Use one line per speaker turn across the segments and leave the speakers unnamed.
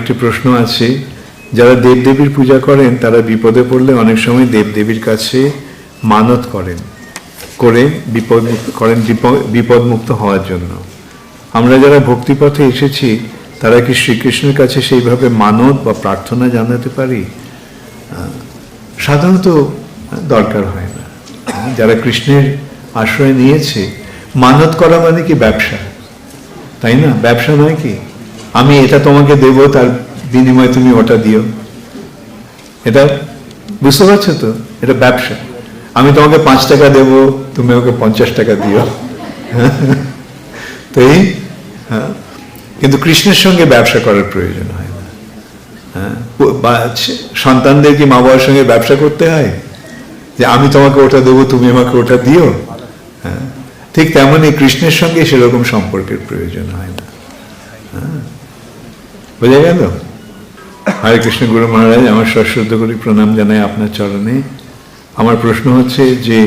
আরেকটি প্রশ্ন আছে, যারা দেবদেবীর পূজা করেন তারা বিপদে পড়লে অনেক সময় দেবদেবীর কাছে মানত করে বিপদমুক্ত হওয়ার জন্য। আমরা যারা ভক্তিপথে এসেছি তারা কি শ্রীকৃষ্ণের কাছে সেইভাবে মানত বা প্রার্থনা জানাতে পারি? সাধারণত দরকার হয় না। যারা কৃষ্ণের আশ্রয় নিয়েছে, মানত করা মানে কি ব্যবসা, তাই না? ব্যবসা নয় কি, আমি এটা তোমাকে দেব, তার বিনিময়ে তুমি ওটা দিও। এটা বুঝতে পারছো তো? এটা ব্যবসা। আমি তোমাকে 5 টাকা দেব, তুমি ওকে 50 টাকা দিও। তো এই কিন্তু কৃষ্ণের সঙ্গে ব্যবসা করার প্রয়োজন হয় না। সন্তানদের কি মা বাবার সঙ্গে ব্যবসা করতে হয়, যে আমি তোমাকে ওটা দেবো, তুমি আমাকে ওটা দিও? ঠিক তেমনই কৃষ্ণের সঙ্গে সেরকম সম্পর্কের প্রয়োজন হয় না। বোঝা গেল? হরে কৃষ্ণ। গুরু মহারাজ, আমার সশ্রদ্ধ করি প্রণাম জানাই আপনার চরণে। আমার প্রশ্ন হচ্ছে যে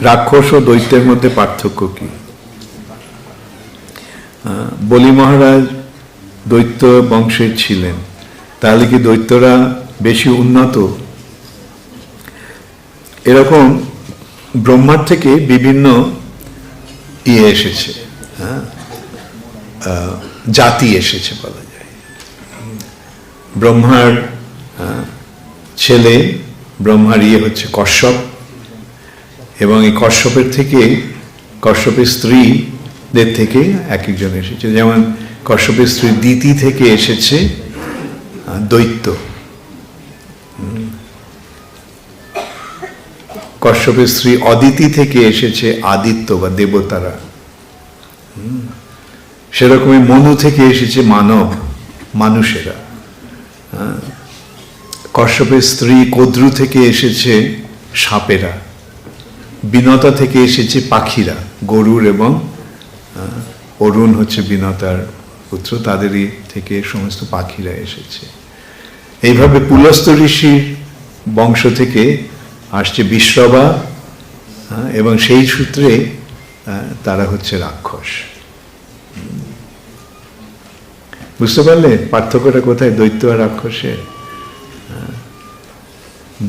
রাক্ষস ও দৈত্যের মধ্যে পার্থক্য কি? বলি মহারাজ দৈত্য বংশের ছিলেন, তাহলে কি দৈত্যরা বেশি উন্নত? এরকম ব্রহ্মার থেকে বিভিন্ন এসেছে, জাতি এসেছে বলা যায়। ব্রহ্মার ছেলে, ব্রহ্মার হচ্ছে কশ্যপ, এবং এই কশ্যপের স্ত্রীদের থেকে এক একজন এসেছে। যেমন কশ্যপের স্ত্রী দিতি থেকে এসেছে দৈত্য, কশ্যপের স্ত্রী অদিতি থেকে এসেছে আদিত্য বা দেবতারা। সেরকমই মনু থেকে এসেছে মানুষেরা। কশ্যপের স্ত্রী কদ্রু থেকে এসেছে সাপেরা। বিনতা থেকে এসেছে পাখিরা, গরুর এবং অরুণ হচ্ছে বিনতার পুত্র, তাদেরই থেকে সমস্ত পাখিরা এসেছে। এইভাবে পুলস্ত্য ঋষির বংশ থেকে আসছে বিশ্রবা, এবং সেই সূত্রে তারা হচ্ছে রাক্ষস। বুঝতে পারলে পার্থক্যটা কোথায় দৈত্য আর রাক্ষসের?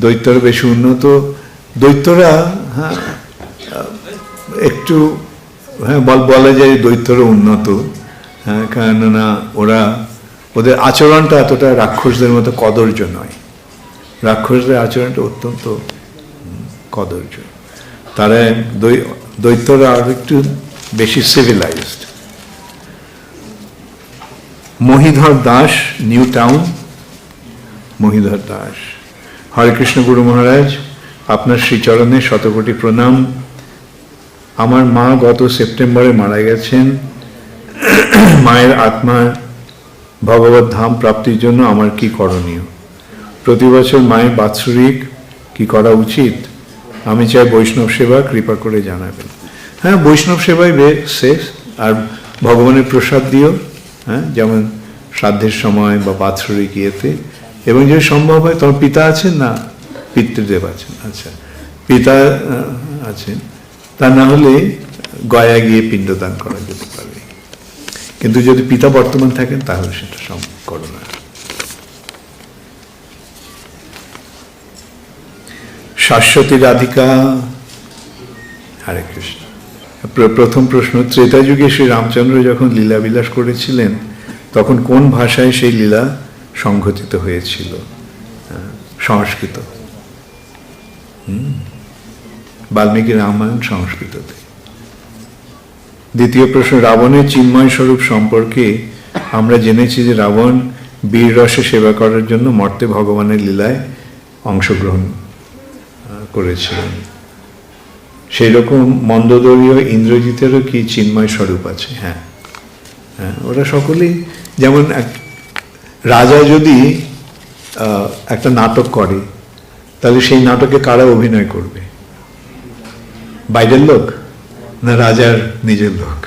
দৈত্যরা বেশি উন্নত। দৈত্যরা একটু বলা যায় দৈত্যরা উন্নত, কেননা ওদের আচরণটা এতটা রাক্ষসদের মতো কদর্য নয়। রাক্ষসদের আচরণটা অত্যন্ত কদর্য। তারা দৈত্যরা আর একটু বেশি civilised. Mahidhar Das, New Town. Mahidhar Das, Hare Krishna Guru Maharaj, আপনার শ্রীচরণে শতকোটি প্রণাম। আমার মা গত সেপ্টেম্বরে মারা গেছেন। মায়ের আত্মার ভগবত ধাম প্রাপ্তির জন্য আমার কি করণীয়? প্রতি বছর মায়ের বাৎসরিক কি করা উচিত? আমি চাই বৈষ্ণব সেবা, কৃপা করে জানাবেন। হ্যাঁ, বৈষ্ণব সেবাই শেষ। আর ভগবানের প্রসাদ দিও, যেমন শ্রাদ্ধের সময় বা বাৎসরিক ইয়েতে। এবং যদি সম্ভব হয়, তোমার পিতা আছেন না? পিতৃদেব আছেন, আচ্ছা, পিতা আছেন, তা না হলে গয়া গিয়ে পিণ্ডদান করা যেতে পারে। কিন্তু যদি পিতা বর্তমান থাকেন তাহলে সেটা সম্ভব করো না। শাশ্বতী রাধিকা, হরে কৃষ্ণ। প্রথম প্রশ্ন, ত্রেতা যুগে শ্রী রামচন্দ্র যখন লীলাবিলাস করেছিলেন তখন কোন ভাষায় সেই লীলা সংঘটিত হয়েছিল? সংস্কৃত। বাল্মীকি রামায়ণ সংস্কৃততে। দ্বিতীয় প্রশ্ন, রাবণের চিন্ময় স্বরূপ সম্পর্কে আমরা জেনেছি যে রাবণ বীর রসে সেবা করার জন্য মর্তে ভগবানের লীলায় অংশগ্রহণ করেছিলেন। সেই রকম মন্দোদরীয় ইন্দ্রজিতেরও কি চিন্ময় স্বরূপ আছে? হ্যাঁ, ওরা সকলেই, যেমন রাজা যদি একটা নাটক করে তাহলে সেই নাটকে কারা অভিনয় করবে? বাইরের লোক না রাজার নিজের লোক?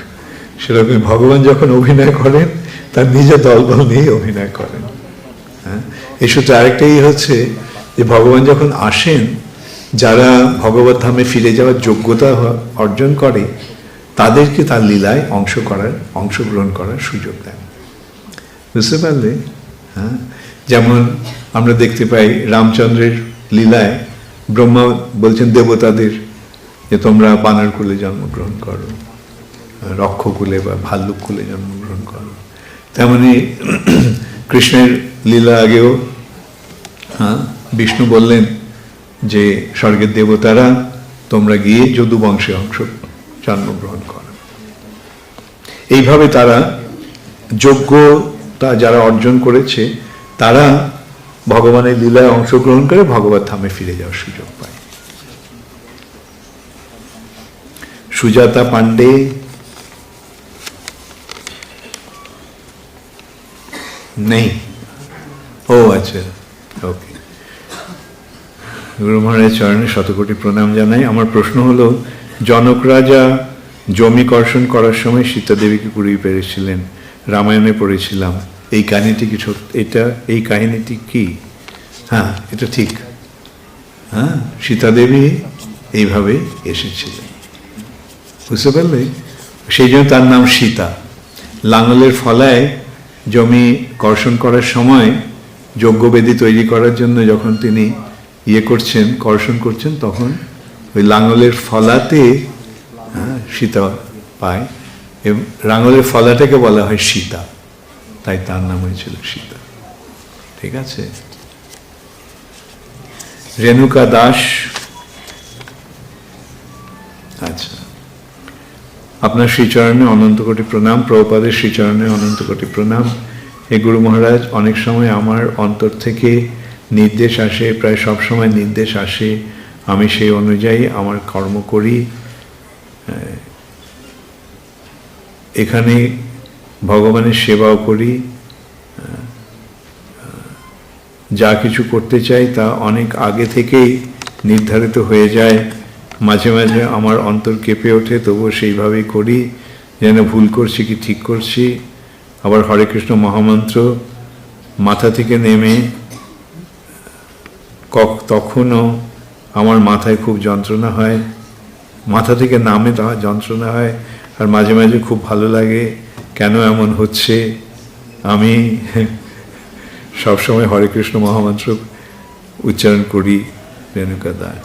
সেরকম ভগবান যখন অভিনয় করেন তার নিজের দলবল নিয়ে অভিনয় করেন। এই সূত্রে আরেকটাই হচ্ছে যে ভগবান যখন আসেন, যারা ভগবত ধামে ফিরে যাওয়ার যোগ্যতা অর্জন করে তাদেরকে তার লীলায় অংশগ্রহণ করার সুযোগ দেন। বুঝতে পারলে? হ্যাঁ, যেমন আমরা দেখতে পাই রামচন্দ্রের লীলায় ব্রহ্মা বলছেন দেবতাদের যে তোমরা বানর কুলে জন্মগ্রহণ করো, রক্ষকুলে বা ভাল্লুক কুলে জন্মগ্রহণ করো। তেমনি কৃষ্ণের লীলা আগেও বিষ্ণু বললেন যে স্বর্গের দেবতারা তোমরা গিয়ে যদু বংশে জন্মগ্রহণ করো। এইভাবে তারা যোগ্যতা যারা অর্জন করেছে তারা ভগবানের লীলায় অংশগ্রহণ করে ভগবত ধামে ফিরে যাওয়ার সুযোগ পায়। সুজাতা পান্ডে, নেই? ও আচ্ছা, ওকে। গুরু মহারাজ চরণে শতকোটি প্রণাম জানাই। আমার প্রশ্ন হলো, জনক রাজা জমি কর্ষণ করার সময় সীতা দেবীকে কুড়িয়ে পেরেছিলেন, রামায়ণে পড়েছিলাম। এই কাহিনীটি কি এটা এই কাহিনীটি কি? হ্যাঁ, এটা ঠিক। হ্যাঁ, সীতা দেবী এইভাবে এসেছিলেন, বুঝতে পারলে? সেই জন্য তার নাম সীতা। লাঙলের ফলায় জমি কর্ষণ করার সময় যজ্ঞবেদী তৈরি করার জন্য যখন তিনি করছেন, কর্ষণ করছেন, তখন ওই লাঙলের ফলাতে সীতা পায় এবং লাঙলের ফলাটাকে বলা হয় সীতা, তাই তার নাম হয়েছিল সীতা। ঠিক আছে? রেণুকা দাস, আচ্ছা, আপনার শ্রীচরণে অনন্ত কোটি প্রণাম, প্রভুপাদের শ্রীচরণে অনন্ত কোটি প্রণাম। হে গুরু মহারাজ, অনেক সময় আমার অন্তর থেকে নির্দেশ আসে, প্রায় সব সময় নির্দেশ আসে, আমি সেই অনুযায়ী আমার কর্ম করি। এখানে ভগবানের সেবাও করি, যা কিছু করতে চাই তা অনেক আগে থেকেই নির্ধারিত হয়ে যায়। মাঝে মাঝে আমার অন্তর কেঁপে ওঠে, তবুও সেইভাবেই করি, যেন ভুল করছি কি ঠিক করছি। আবার হরে কৃষ্ণ মহামন্ত্র মাথা থেকে নেমে তখনও আমার মাথায় খুব যন্ত্রণা হয়, মাথা থেকে নামে তা যন্ত্রণা হয়, আর মাঝে মাঝে খুব ভালো লাগে। কেন এমন হচ্ছে? আমি সবসময় হরে কৃষ্ণ মহামন্ত্র উচ্চারণ করি। রেণুকা দাস,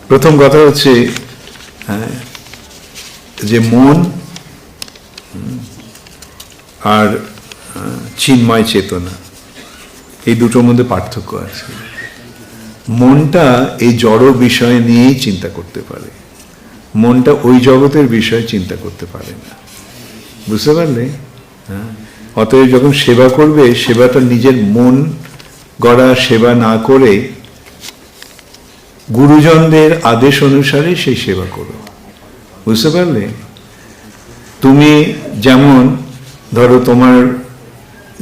প্রথম কথা হচ্ছে যে মন আর চিন্ময় চেতনা, এই দুটোর মধ্যে পার্থক্য আছে। মনটা এই জড় বিষয় নিয়েই চিন্তা করতে পারে, মনটা ওই জগতের বিষয়ে চিন্তা করতে পারে না, বুঝতে পারলে? হ্যাঁ, অতএব যখন সেবা করবে, সেবাটা নিজের মন গড়া সেবা না করে গুরুজনদের আদেশ অনুসারে সেই সেবা করো, বুঝতে পারলে? তুমি যেমন ধরো তোমার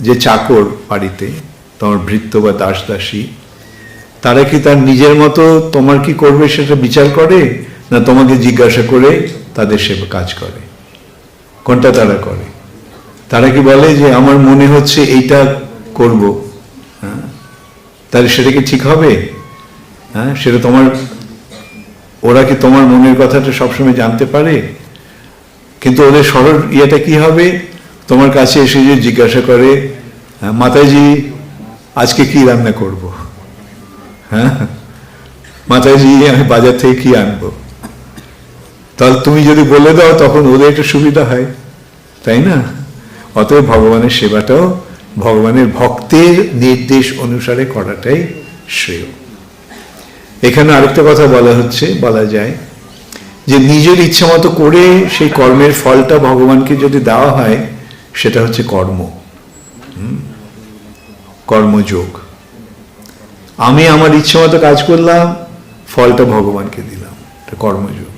যে চাকর বাড়িতে, তোমার ভৃত্য বা দাস দাসী, তারা কি তার নিজের মতো তোমার কি করবে সেটা বিচার করে, না তোমাকে জিজ্ঞাসা করে তাদের সেবা কাজ করে? কোনটা তারা করে? তারা কি বলে যে আমার মনে হচ্ছে এইটা করব, হ্যাঁ, তাহলে সেটা কি ঠিক হবে? হ্যাঁ, সেটা তোমার, ওরা কি তোমার মনের কথাটা সবসময় জানতে পারে? কিন্তু ওদের সরল ইয়েটা কি হবে? তোমার কাছে এসে যে জিজ্ঞাসা করে, মাতাজি আজকে কি রান্না করব, হ্যাঁ, মাতাজি আমি বাজার থেকে কি আনবো, তাহলে তুমি যদি বলে দাও তখন ওদের একটা সুবিধা হয়, তাই না? অতএব ভগবানের সেবাটাও ভগবানের ভক্তের নির্দেশ অনুসারে করাটাই শ্রেয়। এখানে আরেকটা কথা বলা যায় যে নিজের ইচ্ছা মতো করে সেই কর্মের ফলটা ভগবানকে যদি দেওয়া হয়, সেটা হচ্ছে কর্মযোগ। আমি আমার ইচ্ছা মতো কাজ করলাম, ফলটা ভগবানকে দিলাম, এটা কর্মযোগ।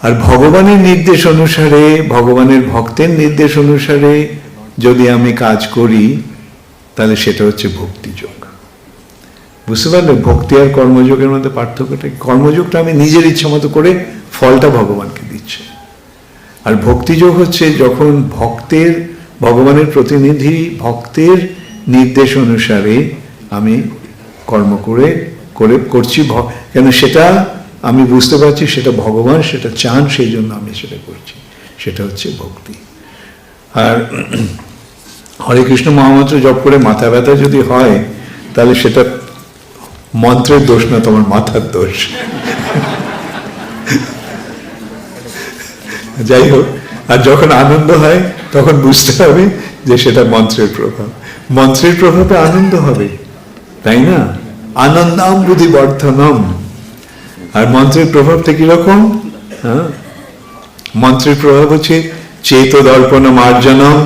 আর ভগবানের নির্দেশ অনুসারে, ভগবানের ভক্তের নির্দেশ অনুসারে যদি আমি কাজ করি, তাহলে সেটা হচ্ছে ভক্তিযোগ, বুঝতে পারলে? ভক্তি আর কর্মযোগের মধ্যে পার্থক্যটা, কর্মযোগটা আমি নিজের ইচ্ছা মতো করে, ফলটা ভগবানকে দিচ্ছে। আর ভক্তিযোগ হচ্ছে যখন ভগবানের প্রতিনিধি ভক্তের নির্দেশ অনুসারে আমি কর্ম করছি, কেন সেটা আমি বুঝতে পারছি সেটা ভগবান সেটা চান, সেই জন্য আমি সেটা করছি, সেটা হচ্ছে ভক্তি। আর হরে কৃষ্ণ মহামন্ত্র জপ করে মাথা ব্যথা যদি হয় তাহলে সেটা মন্ত্রের দোষ না, তোমার মাথার দোষ। যাই হোক, আর যখন আনন্দ হয় তখন বুঝতে হবে যে সেটা মন্ত্রের প্রভাব। মন্ত্রের প্রভাবে আনন্দ হবে, তাই না? আনন্দাম বুদ্ধি বর্ধনম। আর মন্ত্রের প্রভাবটা কিরকম? হ্যাঁ, মন্ত্রের প্রভাব হচ্ছে চেত দর্পণ মার্জনম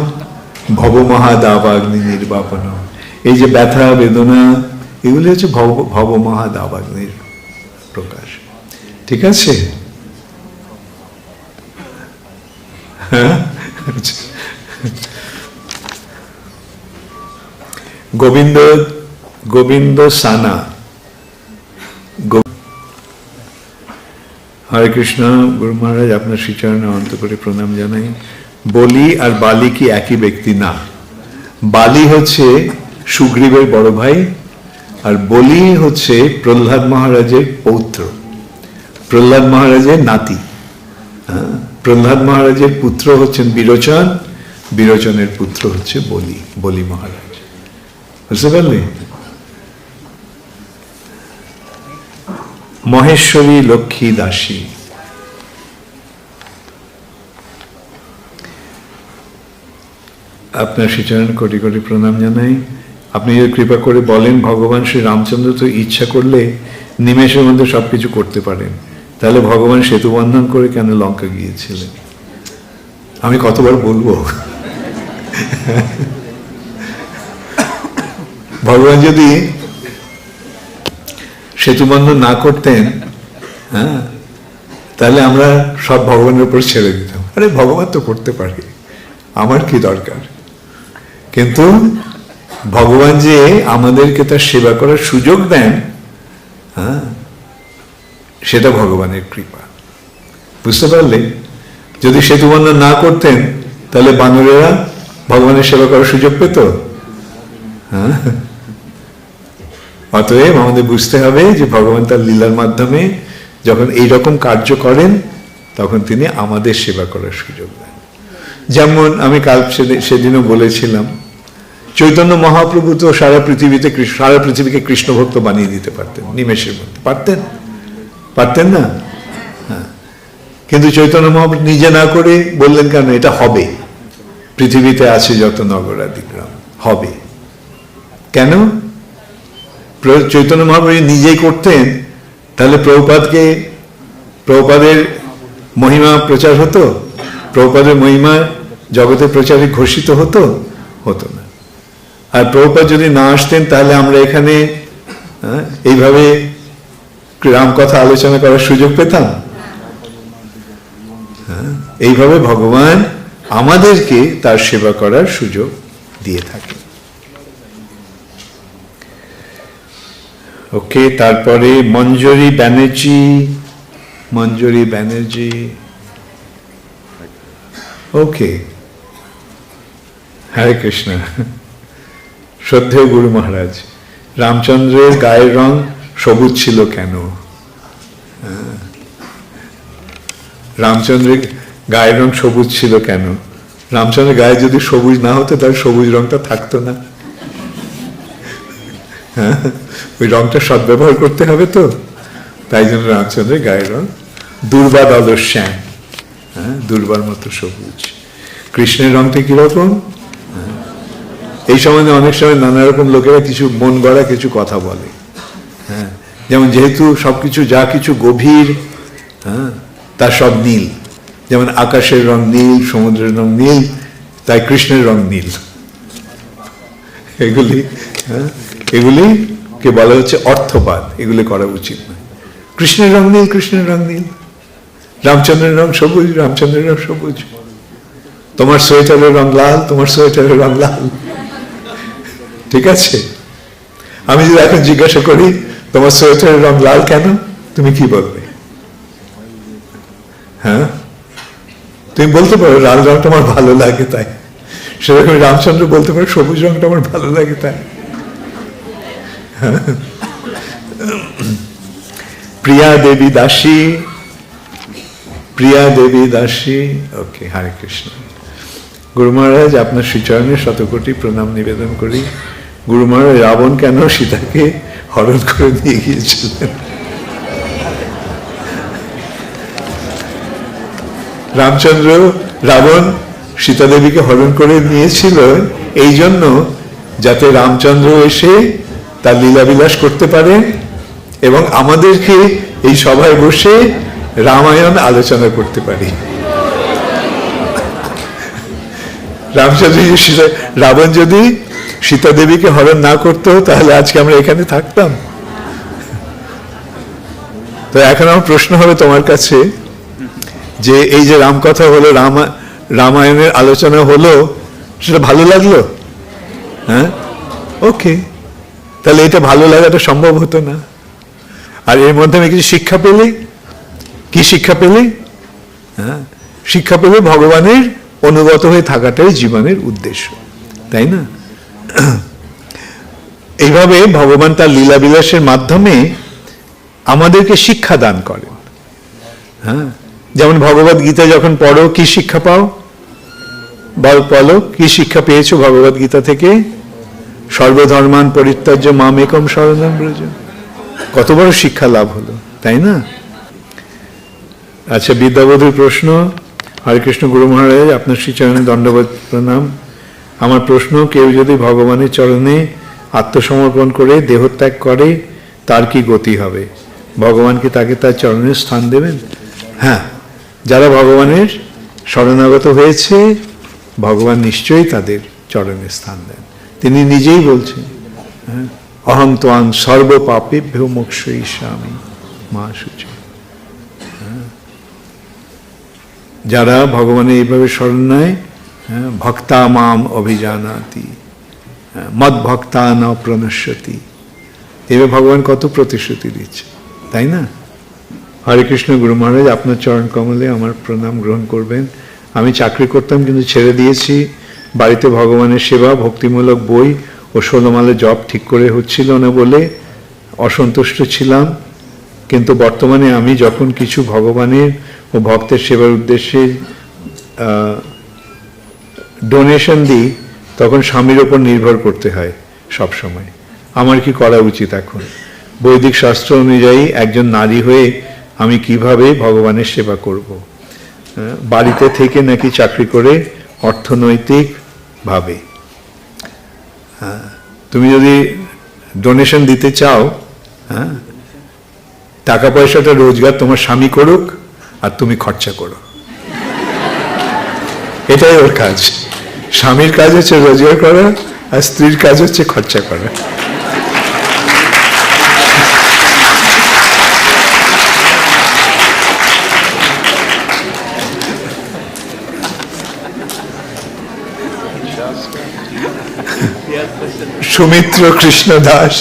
ভব মহাদাবাগ্নি নির্বাপনম। এই যে ব্যথা বেদনা, এগুলি হচ্ছে ভব মহাদাবাগ্নির প্রকাশ। ঠিক আছে? হ্যাঁ, গোবিন্দ গোবিন্দ সানা। হরে কৃষ্ণ গুরু মহারাজ, আপনার শ্রীচরণে অন্ত করে প্রণাম জানাই। বলি আর বালি কি একই ব্যক্তি? না, বালি হচ্ছে সুগ্রীবের বড় ভাই, আর বলি হচ্ছে প্রহ্লাদ মহারাজের পৌত্র, প্রহ্লাদ মহারাজের নাতি। প্রহ্লাদ মহারাজের পুত্র হচ্ছেন বিরোচন, বিরোচনের পুত্র হচ্ছে বলি, বলি মহারাজ। বুঝতে পারলে? মহেশ্বরী লক্ষ্মী দাসী। আপনার শ্রীচরণ কোটি কোটি প্রণাম জানাই। আপনি যদি কৃপা করে বলেন, ভগবান শ্রী রামচন্দ্র তো ইচ্ছা করলে নিমেষের মধ্যে সবকিছু করতে পারেন, তাহলে ভগবান সেতু বন্ধন করে কেন লঙ্কা গিয়েছিলেন? আমি কতবার বলবো? ভগবান যদি সেতু বন্ধন না করতেন, হ্যাঁ, তাহলে আমরা সব ভগবানের উপর ছেড়ে দিতাম। আরে ভগবান তো করতে পারে, আমার কি দরকার? কিন্তু ভগবান যে আমাদেরকে তার সেবা করার সুযোগ দেন, হ্যাঁ, সেটা ভগবানের কৃপা। বুঝতে পারলে? যদি সেতু বন্ধন না করতেন তাহলে বানরেরা ভগবানের সেবা করার সুযোগ পেত? হ্যাঁ। অতএব আমাদের বুঝতে হবে যে ভগবান তার লীলার মাধ্যমে যখন এইরকম কার্য করেন তখন তিনি আমাদের সেবা করার সুযোগ দেন। যেমন আমি কাল সেদিনও বলেছিলাম, চৈতন্য মহাপ্রভু তো সারা পৃথিবীকে কৃষ্ণ ভক্ত বানিয়ে দিতে পারতেন নিমেষের মধ্যে। পারতেন? পারতেন না? হ্যাঁ। কিন্তু চৈতন্য মহাপ্রভু নিজে না করে বললেন কেন? এটা হবে, পৃথিবীতে আছে যত নগরাদি গ্রাম, হবে। কেন? চৈতন্য মহাপ্রভু নিজেই করতেন, তাহলে প্রভুপাদের মহিমা প্রচার হতো? প্রভুপাদের মহিমা জগতের প্রচারে ঘোষিত হতো? হতো না। আর প্রভুপাদ যদি না আসতেন তাহলে আমরা এখানে এইভাবে রামকথা আলোচনা করার সুযোগ পেতাম? এইভাবে ভগবান আমাদেরকে তার সেবা করার সুযোগ দিয়ে থাকে। ওকে, তারপরে মঞ্জুরি ব্যানার্জি। ওকে, হরে কৃষ্ণ। শ্রদ্ধেয় গুরু মহারাজ, রামচন্দ্রের গায়ের রং সবুজ ছিল কেন? রামচন্দ্রের গায়ের রং সবুজ ছিল কেন? রামচন্দ্রের গায়ে যদি সবুজ না হতো তাহলে সবুজ রংটা থাকতো না। হ্যাঁ, ওই রংটা সদ্ব্যবহার করতে হবে তো, তাই জন্য রামচন্দ্রের গায়ের রং দুর্বা দল শ্যাম, হ্যাঁ, দুর্বার মতো সবুজ। কৃষ্ণের রংটা কিরকম? এই সম্বন্ধে অনেক সময় নানা রকম লোকেরা কিছু মন গড়া কিছু কথা বলে। হ্যাঁ, যেমন যেহেতু সবকিছু যা কিছু গভীর, হ্যাঁ, তার সব নীল। যেমন আকাশের রং নীল, সমুদ্রের রং নীল, তাই কৃষ্ণের রং নীল। এগুলিকে বলা হচ্ছে অর্থবাদ। এগুলি করা উচিত নয়। কৃষ্ণের রং নীল, কৃষ্ণের রং নীল। রামচন্দ্রের রং সবুজ, রামচন্দ্রের রং সবুজ। তোমার সোয়েটারের রং লাল, তোমার সোয়েটারের রং লাল। ঠিক আছে? আমি যদি এখন জিজ্ঞাসা করি তোমার সোয়েটারের রং লাল কেন, তুমি কি বলবে? হ্যাঁ, তুমি বলতে পারো লাল রংটা আমার ভালো লাগে তাই। সেরকম রামচন্দ্র বলতে পারে সবুজ রংটা আমার ভালো লাগে তাই। প্রিয়া দেবী দাসী। ওকে, হরে কৃষ্ণ। গুরু মহারাজ আপনার শ্রীচরণে শতকোটি প্রণাম নিবেদন করি। গুরু মহারাজ, রাবণ কেন সীতাকে হরণ করে নিয়ে গিয়েছিলেন? রামচন্দ্র, রাবণ সীতা দেবীকে হরণ করে নিয়েছিল এই জন্য যাতে রামচন্দ্র এসে তার লীলাবিলাস করতে পারে এবং আমাদেরকে এই সভায় বসে রামায়ণ আলোচনা করতে পারি। রাবণ যদি সীতা দেবীকে হরণ না করতো তাহলে আজকে আমরা এখানে থাকতাম। তো এখন আমার প্রশ্ন হবে তোমার কাছে, যে এই যে রামকথা হলো, রামায়ণের আলোচনা হলো, সেটা ভালো লাগলো? হ্যাঁ, ওকে, তাহলে এটা ভালো লাগাটা সম্ভব হতো না। আর এর মধ্যে আমি কিছু শিক্ষা পেলে, কি শিক্ষা পেলে? হ্যাঁ, শিক্ষা পেলে ভগবানের অনুগত হয়ে থাকাটাই জীবনের উদ্দেশ্য, তাই না? এইভাবে ভগবান তার লীলাবিলাসের মাধ্যমে আমাদেরকে শিক্ষা দান করেন। হ্যাঁ, যেমন ভগবদ গীতা যখন পড়ো, কি শিক্ষা পাও? বলো, কি শিক্ষা পেয়েছো ভগবদ গীতা থেকে? সর্বধর্মান পরিত্যাজ্য মাম একম শরণম ব্রজ। কত বড় শিক্ষা লাভ হলো, তাই না? আচ্ছা, বিদ্যাবধূর প্রশ্ন। হরে কৃষ্ণ গুরু মহারাজ, আপনার শ্রীচরণে দণ্ডবোধ প্রণাম। আমার প্রশ্ন, কেউ যদি ভগবানের চরণে আত্মসমর্পণ করে দেহত্যাগ করে তার কি গতি হবে? ভগবান কি তাকে তার চরণে স্থান দেবেন? হ্যাঁ, যারা ভগবানের শরণাগত হয়েছে ভগবান নিশ্চয়ই তাদের চরণে স্থান দেন। তিনি নিজেই বলছেন, হ্যাঁ, অহং ত্বাং সর্ব পাপেভ্যো মোক্ষয়িষ্যামি মা শুচি। যারা ভগবানের এইভাবে শরণ নেয়, ভক্তা মাম অভিজানাতি মদ ভক্তা ন প্রণশ্যতি, এভাবে ভগবান কত প্রতিশ্রুতি দিচ্ছে, তাই না? হরে কৃষ্ণ গুরু মহারাজ, আপনার চরণ কমলে আমার প্রণাম গ্রহণ করবেন। আমি চাকরি করতাম কিন্তু ছেড়ে দিয়েছি। বাড়িতে ভগবানের সেবা, ভক্তিমূলক বই ও 16 মালা জপ ঠিক করে হচ্ছিল না বলে অসন্তুষ্ট ছিলাম। কিন্তু বর্তমানে আমি যখন কিছু ভগবানের ও ভক্তের সেবার উদ্দেশ্যে ডোনেশন দিই তখন স্বামীর ওপর নির্ভর করতে হয় সব সময়। আমার কি করা উচিত এখন? বৈদিক শাস্ত্র অনুযায়ী একজন নারী হয়ে আমি কিভাবে ভগবানের সেবা করব? বাড়িতে থেকে নাকি চাকরি করে অর্থনৈতিক ভাবে? তুমি যদি ডোনেশন দিতে চাও, হ্যাঁ, টাকা পয়সাটা রোজগার তোমার স্বামী করুক আর তুমি খরচা করো, এটাই ওর কাজ। স্বামীর কাজ হচ্ছে রোজগার করা আর স্ত্রীর কাজ হচ্ছে খরচা করা। সুমিত্র কৃষ্ণ দাস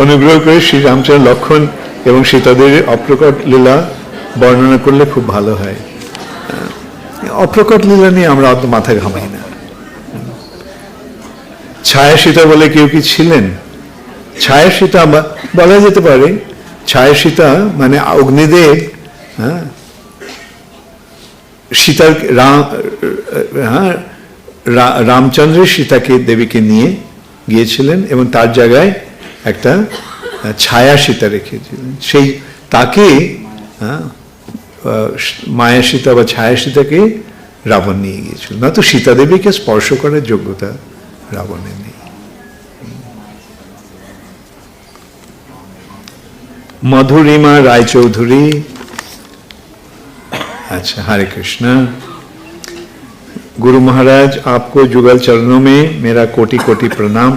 অনুগ্রহ করে শ্রী রামচন্দ্র, লক্ষণ এবং সীতাদের অপ্রকট লীলা বর্ণনা করলে খুব ভালো হয়। অপ্রকট লীলা নিয়ে আমরা অত মাথা ঘামাই না। ছায়া সীতা বলে কেউ কি ছিলেন? ছায়া সীতা বলা যেতে পারে। ছায়া সীতা মানে অগ্নিদেব, হ্যাঁ, সীতার রামচন্দ্রের সীতাকে দেবীকে নিয়ে গিয়েছিলেন এবং তার জায়গায় একটা ছায়া সীতা রেখেছিলেন। সেই তাকে মায়া সীতা বা ছায়া সীতাকে রাবণ নিয়ে গিয়েছিল, না তো সীতা দেবীকে স্পর্শ করার যোগ্যতা রাবণের নেই। मधुरिमा रायचौधरी, अच्छा, हरे कृष्णा। गुरु महाराज, आपको जुगल चरणों में मेरा कोटि कोटि प्रणाम।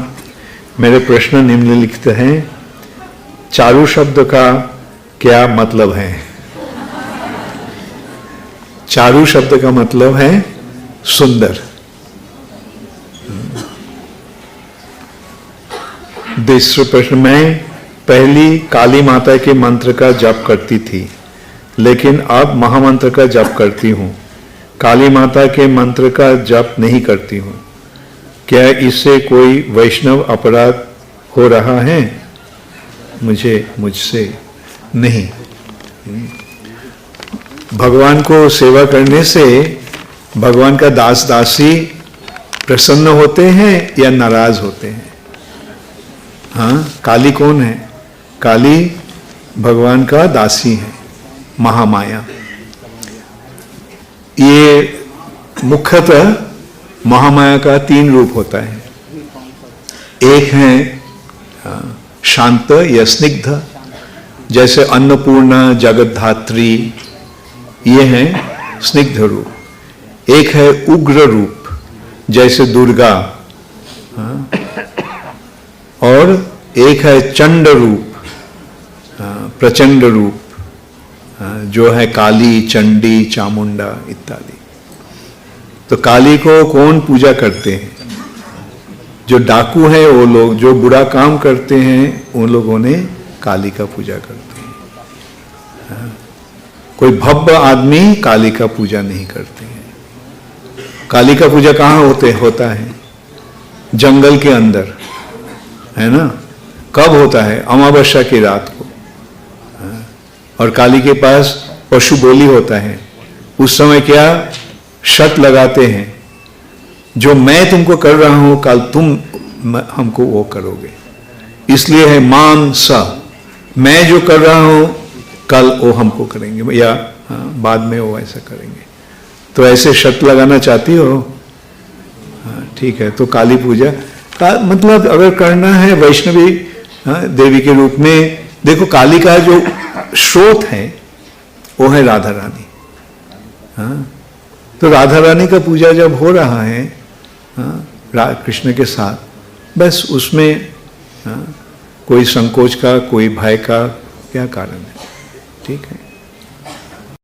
मेरे प्रश्न निम्नलिखित हैं। चारु शब्द का क्या मतलब है? चारु शब्द का मतलब है सुंदर। दूसरा प्रश्न, मैं पहली काली माता के मंत्र का जप करती थी लेकिन अब महामंत्र का जप करती हूँ। काली माता के मंत्र का जप नहीं करती हूँ, क्या इससे कोई वैष्णव अपराध हो रहा है? मुझसे नहीं। भगवान को सेवा करने से भगवान का दास दासी प्रसन्न होते हैं या नाराज होते हैं? हाँ, काली कौन है? काली भगवान का दासी है, महामाया। ये मुख्यतः महामाया का 3 रूप होता है। एक है शांत या स्निग्ध, जैसे अन्नपूर्णा, जगतधात्री, ये हैं स्निग्ध रूप। एक है उग्र रूप, जैसे दुर्गा, और एक है चंड रूप, प्रचंड रूप, जो है काली, चंडी, चामुंडा इत्यादि। तो काली को कौन पूजा करते हैं? जो डाकू हैं वो लोग, जो बुरा काम करते हैं उन लोगों ने काली का पूजा करते हैं। कोई भव्य आदमी काली का पूजा नहीं करते हैं। काली का पूजा कहाँ होता है? जंगल के अंदर, है ना? कब होता है? अमावस्या की रात को। और काली के पास पशु बोली होता है। उस समय क्या शर्त लगाते हैं, जो मैं तुमको कर रहा हूं कल तुम हमको वो करोगे। इसलिए है मान स, मैं जो कर रहा हूं कल वो हमको करेंगे, या बाद में वो ऐसा करेंगे। तो ऐसे शर्त लगाना चाहती हो? ठीक है। तो काली पूजा का मतलब अगर करना है वैष्णवी देवी के रूप में, देखो काली का जो स्रोत है वो है राधा रानी। तो राधा रानी का पूजा जब हो रहा है कृष्ण के साथ, बस उसमें कोई संकोच का, कोई भय का क्या कारण है? ठीक है।